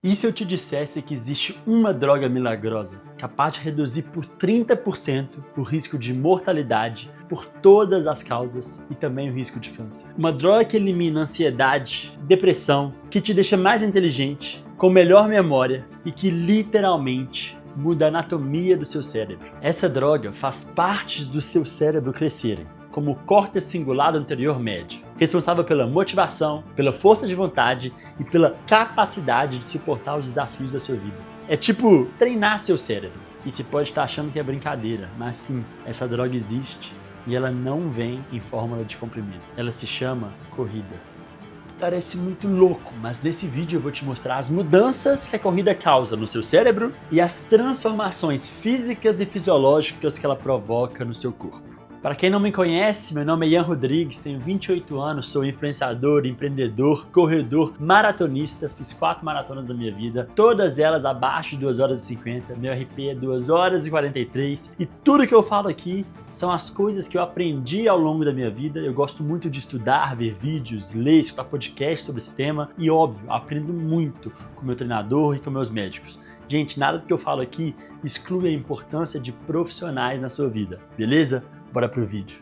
E se eu te dissesse que existe uma droga milagrosa capaz de reduzir por 30% o risco de mortalidade por todas as causas e também o risco de câncer? Uma droga que elimina ansiedade, depressão, que te deixa mais inteligente, com melhor memória e que literalmente muda a anatomia do seu cérebro. Essa droga faz partes do seu cérebro crescerem, como o córtex cingulado anterior médio, responsável pela motivação, pela força de vontade e pela capacidade de suportar os desafios da sua vida. É tipo treinar seu cérebro. E você pode estar achando que é brincadeira, mas sim, essa droga existe e ela não vem em fórmula de comprimido. Ela se chama corrida. Parece muito louco, mas nesse vídeo eu vou te mostrar as mudanças que a corrida causa no seu cérebro e as transformações físicas e fisiológicas que ela provoca no seu corpo. Para quem não me conhece, meu nome é Ian Rodrigues, tenho 28 anos, sou influenciador, empreendedor, corredor, maratonista, fiz 4 maratonas da minha vida, todas elas abaixo de 2 horas e 50, meu RP é 2 horas e 43 e tudo que eu falo aqui são as coisas que eu aprendi ao longo da minha vida. Eu gosto muito de estudar, ver vídeos, ler, escutar podcasts sobre esse tema e, óbvio, aprendo muito com meu treinador e com meus médicos. Gente, nada do que eu falo aqui exclui a importância de profissionais na sua vida, beleza? Bora pro vídeo.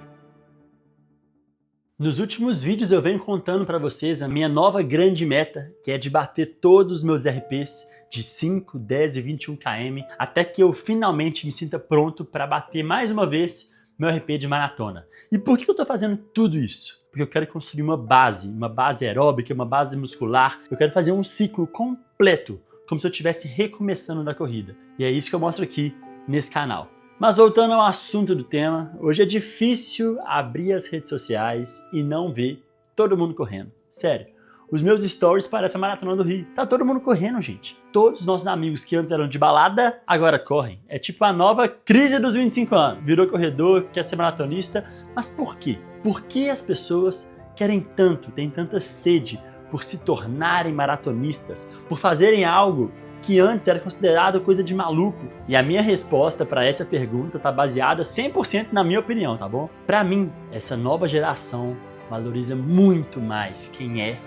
Nos últimos vídeos eu venho contando para vocês a minha nova grande meta, que é de bater todos os meus RPs de 5, 10 e 21 km, até que eu finalmente me sinta pronto para bater mais uma vez meu RP de maratona. E por que eu tô fazendo tudo isso? Porque eu quero construir uma base aeróbica, uma base muscular, eu quero fazer um ciclo completo, como se eu estivesse recomeçando da corrida. E é isso que eu mostro aqui nesse canal. Mas voltando ao assunto do tema, hoje é difícil abrir as redes sociais e não ver todo mundo correndo. Sério, os meus stories parecem a Maratona do Rio. Tá todo mundo correndo, gente. Todos os nossos amigos que antes eram de balada, agora correm. É tipo a nova crise dos 25 anos. Virou corredor, quer ser maratonista, mas por quê? Por que as pessoas querem tanto, têm tanta sede por se tornarem maratonistas, por fazerem algo que antes era considerado coisa de maluco? E a minha resposta para essa pergunta está baseada 100% na minha opinião, tá bom? Para mim, essa nova geração valoriza muito mais quem é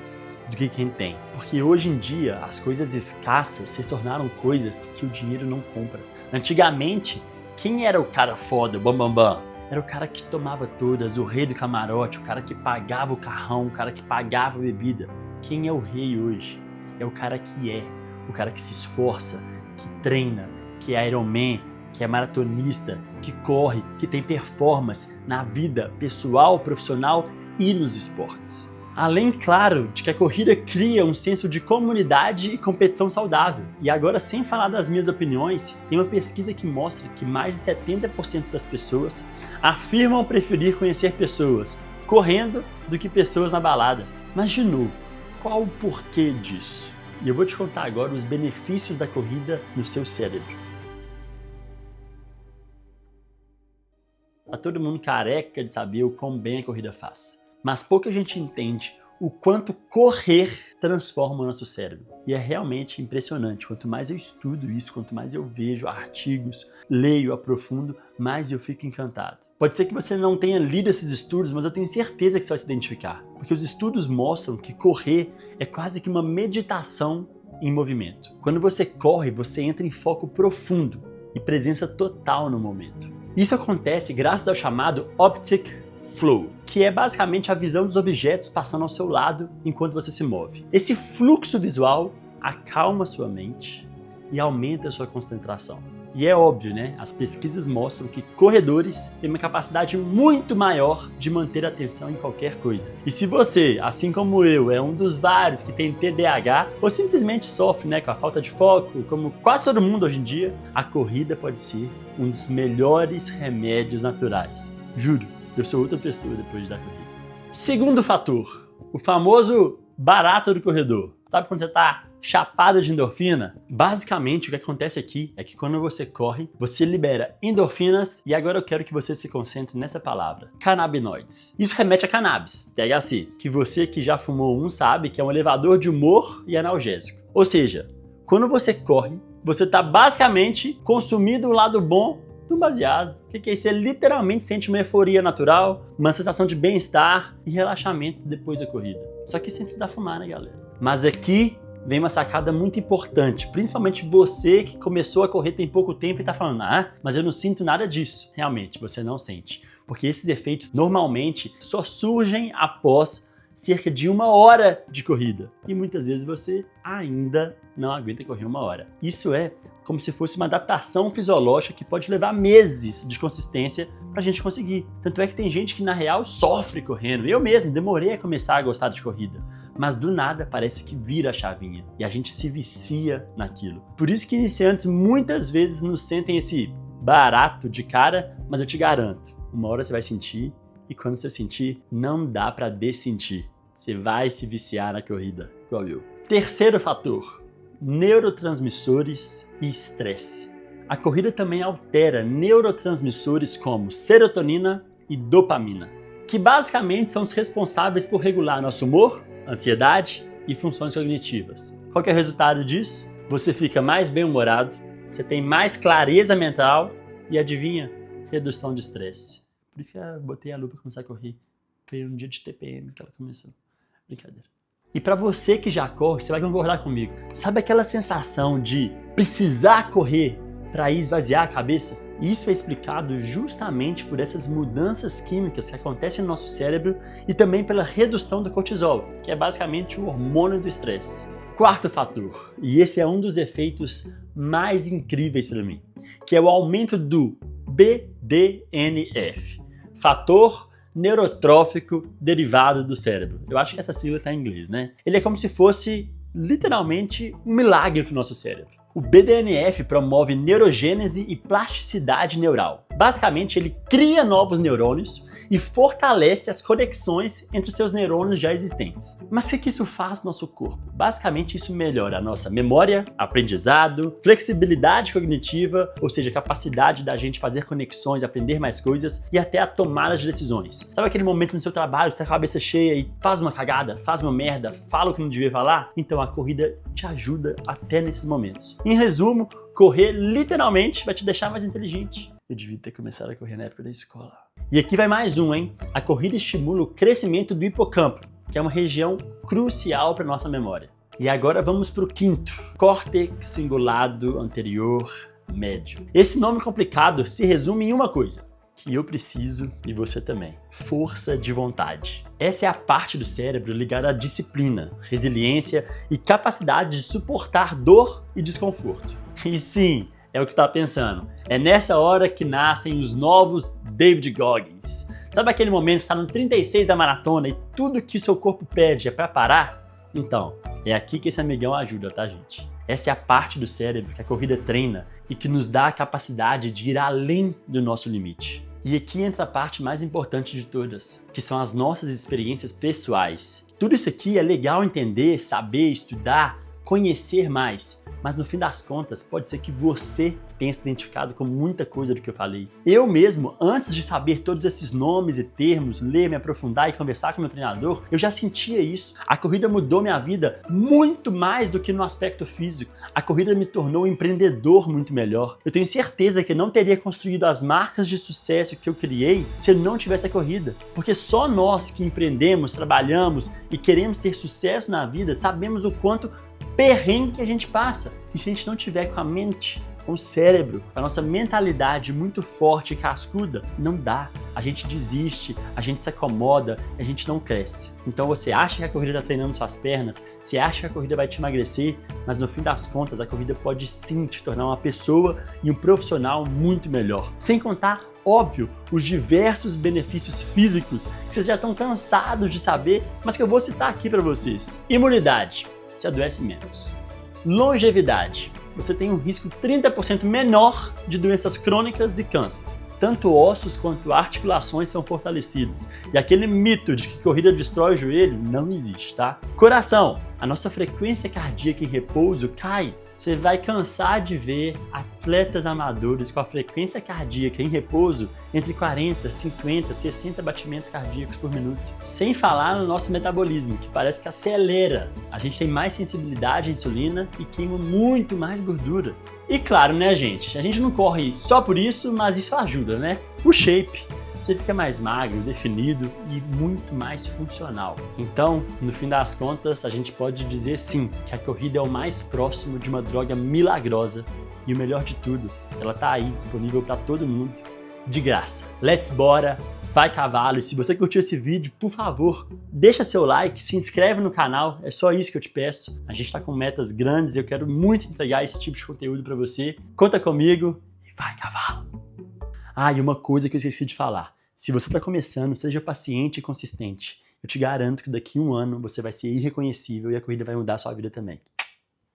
do que quem tem. Porque hoje em dia, as coisas escassas se tornaram coisas que o dinheiro não compra. Antigamente, quem era o cara foda, o bambambam? Era o cara que tomava todas, o rei do camarote, o cara que pagava o carrão, o cara que pagava a bebida. Quem é o rei hoje? É o cara que é. O cara que se esforça, que treina, que é Ironman, que é maratonista, que corre, que tem performance na vida pessoal, profissional e nos esportes. Além, claro, de que a corrida cria um senso de comunidade e competição saudável. E agora, sem falar das minhas opiniões, tem uma pesquisa que mostra que mais de 70% das pessoas afirmam preferir conhecer pessoas correndo do que pessoas na balada. Mas, de novo, qual o porquê disso? E eu vou te contar agora os benefícios da corrida no seu cérebro. Tá todo mundo careca de saber o quão bem a corrida faz. Mas pouca gente entende o quanto correr transforma o nosso cérebro. E é realmente impressionante. Quanto mais eu estudo isso, quanto mais eu vejo artigos, leio, aprofundo, mais eu fico encantado. Pode ser que você não tenha lido esses estudos, mas eu tenho certeza que você vai se identificar. Porque os estudos mostram que correr é quase que uma meditação em movimento. Quando você corre, você entra em foco profundo e presença total no momento. Isso acontece graças ao chamado Optic Flow, que é basicamente a visão dos objetos passando ao seu lado enquanto você se move. Esse fluxo visual acalma sua mente e aumenta a sua concentração. E é óbvio, né? As pesquisas mostram que corredores têm uma capacidade muito maior de manter a atenção em qualquer coisa. E se você, assim como eu, é um dos vários que tem TDAH ou simplesmente sofre, né, com a falta de foco, como quase todo mundo hoje em dia, a corrida pode ser um dos melhores remédios naturais. Juro, eu sou outra pessoa depois da corrida. Segundo fator, o famoso barato do corredor. Sabe quando você tá chapado de endorfina? Basicamente, o que acontece aqui é que quando você corre, você libera endorfinas e agora eu quero que você se concentre nessa palavra, canabinoides. Isso remete a cannabis, THC, que você que já fumou um sabe que é um elevador de humor e analgésico. Ou seja, quando você corre, você tá basicamente consumindo o lado bom do baseado. O que é isso? Você literalmente sente uma euforia natural, uma sensação de bem-estar e relaxamento depois da corrida. Só que sem precisar fumar, né, galera? Mas aqui vem uma sacada muito importante, principalmente você que começou a correr tem pouco tempo e está falando, mas eu não sinto nada disso. Realmente, você não sente, porque esses efeitos normalmente só surgem após cerca de 1 hora de corrida. E muitas vezes você ainda não aguenta correr 1 hora. Isso é como se fosse uma adaptação fisiológica que pode levar meses de consistência pra gente conseguir. Tanto é que tem gente que na real sofre correndo. Eu mesmo demorei a começar a gostar de corrida, mas do nada parece que vira a chavinha e a gente se vicia naquilo. Por isso que iniciantes muitas vezes não sentem esse barato de cara, mas eu te garanto, 1 hora você vai sentir. E quando você sentir, não dá pra dessentir. Você vai se viciar na corrida, igual eu. Terceiro fator, neurotransmissores e estresse. A corrida também altera neurotransmissores como serotonina e dopamina, que basicamente são os responsáveis por regular nosso humor, ansiedade e funções cognitivas. Qual que é o resultado disso? Você fica mais bem-humorado, você tem mais clareza mental e adivinha? Redução de estresse. Por isso que eu botei a Lu pra começar a correr. Foi um dia de TPM que ela começou. Brincadeira. E pra você que já corre, você vai concordar comigo. Sabe aquela sensação de precisar correr pra esvaziar a cabeça? Isso é explicado justamente por essas mudanças químicas que acontecem no nosso cérebro e também pela redução do cortisol, que é basicamente o hormônio do estresse. Quarto fator, e esse é um dos efeitos mais incríveis para mim, que é o aumento do BDNF, fator neurotrófico derivado do cérebro. Eu acho que essa sigla está em inglês, né? Ele é como se fosse literalmente um milagre para o nosso cérebro. O BDNF promove neurogênese e plasticidade neural. Basicamente, ele cria novos neurônios e fortalece as conexões entre os seus neurônios já existentes. Mas o que isso faz no nosso corpo? Basicamente, isso melhora a nossa memória, aprendizado, flexibilidade cognitiva, ou seja, a capacidade da gente fazer conexões, aprender mais coisas e até a tomada de decisões. Sabe aquele momento no seu trabalho, você tá com a cabeça cheia e faz uma cagada, faz uma merda, fala o que não devia falar? Então a corrida te ajuda até nesses momentos. Em resumo, correr literalmente vai te deixar mais inteligente. Eu devia ter começado a correr na época da escola. E aqui vai mais um, hein? A corrida estimula o crescimento do hipocampo, que é uma região crucial para nossa memória. E agora vamos para o quinto, córtex cingulado anterior médio. Esse nome complicado se resume em uma coisa, que eu preciso e você também: força de vontade. Essa é a parte do cérebro ligada à disciplina, resiliência e capacidade de suportar dor e desconforto. E sim, é o que você está pensando. É nessa hora que nascem os novos David Goggins. Sabe aquele momento que está no 36 da maratona e tudo que o seu corpo pede é para parar? Então, é aqui que esse amigão ajuda, tá, gente? Essa é a parte do cérebro que a corrida treina e que nos dá a capacidade de ir além do nosso limite. E aqui entra a parte mais importante de todas, que são as nossas experiências pessoais. Tudo isso aqui é legal entender, saber, estudar, conhecer mais, mas no fim das contas pode ser que você tenha se identificado com muita coisa do que eu falei. Eu mesmo, antes de saber todos esses nomes e termos, ler, me aprofundar e conversar com meu treinador, eu já sentia isso. A corrida mudou minha vida muito mais do que no aspecto físico. A corrida me tornou um empreendedor muito melhor. Eu tenho certeza que eu não teria construído as marcas de sucesso que eu criei se eu não tivesse a corrida. Porque só nós que empreendemos, trabalhamos e queremos ter sucesso na vida sabemos o quanto perrengue que a gente passa. E se a gente não tiver com a mente, com o cérebro, com a nossa mentalidade muito forte e cascuda, não dá. A gente desiste, a gente se acomoda, a gente não cresce. Então você acha que a corrida está treinando suas pernas, você acha que a corrida vai te emagrecer, mas no fim das contas a corrida pode sim te tornar uma pessoa e um profissional muito melhor. Sem contar, óbvio, os diversos benefícios físicos que vocês já estão cansados de saber, mas que eu vou citar aqui para vocês. Imunidade. Você adoece menos. Longevidade. Você tem um risco 30% menor de doenças crônicas e câncer. Tanto ossos quanto articulações são fortalecidos. E aquele mito de que corrida destrói o joelho não existe, tá? Coração. A nossa frequência cardíaca em repouso cai. Você vai cansar de ver atletas amadores com a frequência cardíaca em repouso entre 40, 50, 60 batimentos cardíacos por minuto. Sem falar no nosso metabolismo, que parece que acelera. A gente tem mais sensibilidade à insulina e queima muito mais gordura. E claro, né, gente? A gente não corre só por isso, mas isso ajuda, né? O shape. você fica mais magro, definido e muito mais funcional. Então, no fim das contas, a gente pode dizer sim, que a corrida é o mais próximo de uma droga milagrosa e o melhor de tudo, ela tá aí disponível para todo mundo, de graça. Let's bora! Vai cavalo! E se você curtiu esse vídeo, por favor, deixa seu like, se inscreve no canal, é só isso que eu te peço. A gente tá com metas grandes e eu quero muito entregar esse tipo de conteúdo para você. Conta comigo e vai cavalo! Ah, e uma coisa que eu esqueci de falar. Se você tá começando, seja paciente e consistente. Eu te garanto que daqui a um ano você vai ser irreconhecível e a corrida vai mudar a sua vida também.